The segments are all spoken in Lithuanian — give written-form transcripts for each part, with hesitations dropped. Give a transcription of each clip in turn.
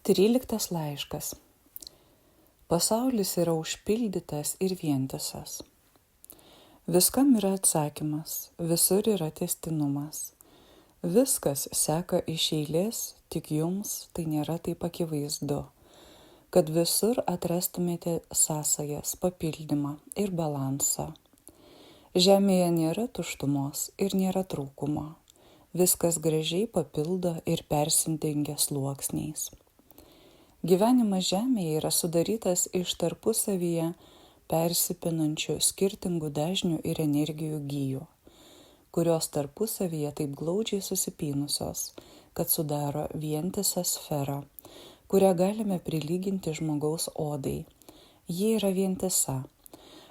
13 laiškas. Pasaulis yra užpildytas ir vientisas. Viskam yra atsakymas, visur yra tęstinumas. Viskas seka iš eilės, tik jums tai nėra taip akivaizdu, kad visur atrastumėte sąsajas, papildymą ir balansą. Žemėje nėra tuštumos ir nėra trūkumo. Viskas gražiai papildo ir persidengia sluoksniais. Gyvenimas žemėje yra sudarytas iš tarpusavyje persipinančių skirtingų dažnių ir energijų gijų, kurios tarpusavyje taip glaudžiai susipynusios, kad sudaro vientisą sferą, kurią galime prilyginti žmogaus odai. Ji yra vientisa.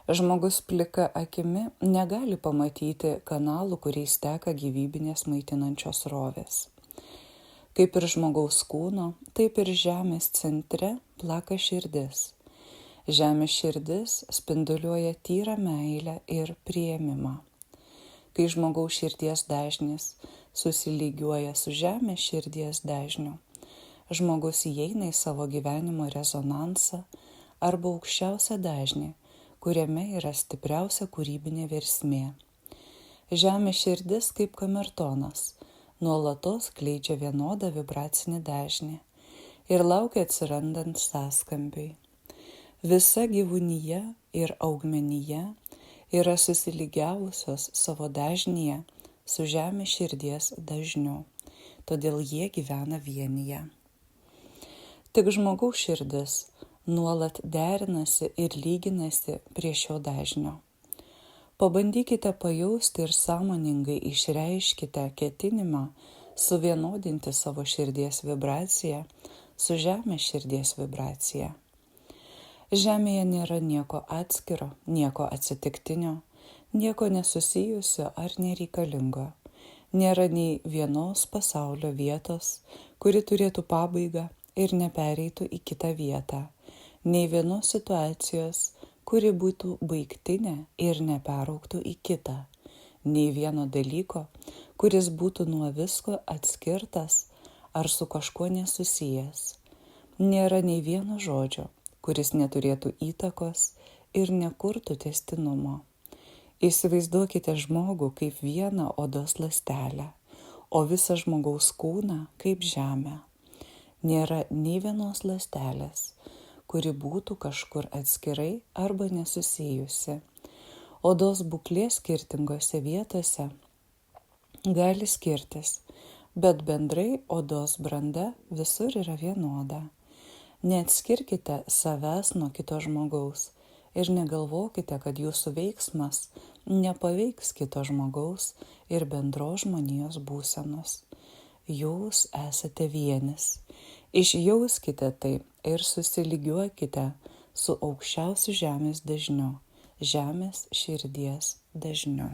Žmogus plika akimi negali pamatyti kanalų, kuriais teka gyvybinės maitinančios srovės. Kaip ir žmogaus kūno, taip ir žemės centre plaka širdis. Žemės širdis spinduliuoja tyrą meilę ir priėmimą. Kai žmogaus širdies dažnis susilygiuoja su žemės širdies dažniu, žmogus įeina į savo gyvenimo rezonansą arba aukščiausią dažnį, kuriame yra stipriausia kūrybinė versmė. Žemės širdis kaip kamertonas nuolatos skleidžia vienodą vibracinį dažnį ir laukia atsirandant sąskambiui. Visa gyvūnija ir augmenija yra susilygiavusios savo dažnyje su žemės širdies dažniu, todėl jie gyvena vienyje. Tik žmogaus širdis nuolat derinasi ir lyginasi prie šio dažnio. Pabandykite pajausti ir sąmoningai išreiškite ketinimą suvienodinti savo širdies vibraciją su žemės širdies vibracija. Žemėje nėra nieko atskiro, nieko atsitiktinio, nieko nesusijusio ar nereikalingo. Nėra nei vienos pasaulio vietos, kuri turėtų pabaigą ir nepereitų į kitą vietą. Nei vienos situacijos, kuri būtų baigtinė ir neperaugtų į kitą. Nei vieno dalyko, kuris būtų nuo visko atskirtas ar su kažkuo nesusijęs. Nėra nei vieno žodžio, kuris neturėtų įtakos ir nekurtų tęstinumo. Įsivaizduokite žmogų kaip vieną odos ląstelę, o visą žmogaus kūną kaip žemę. Nėra nei vienos ląstelės, kuri būtų kažkur atskirai arba nesusijusi. Odos būklė skirtingose vietose gali skirtis, bet bendrai odos branda visur yra vienoda. Neatskirkite savęs nuo kito žmogaus ir negalvokite, kad jūsų veiksmas nepaveiks kito žmogaus ir bendros žmonijos būsenos. Jūs esate vienis. Išjauskite tai ir susilygiuokite su aukščiausiu žemės dažniu, žemės širdies dažniu.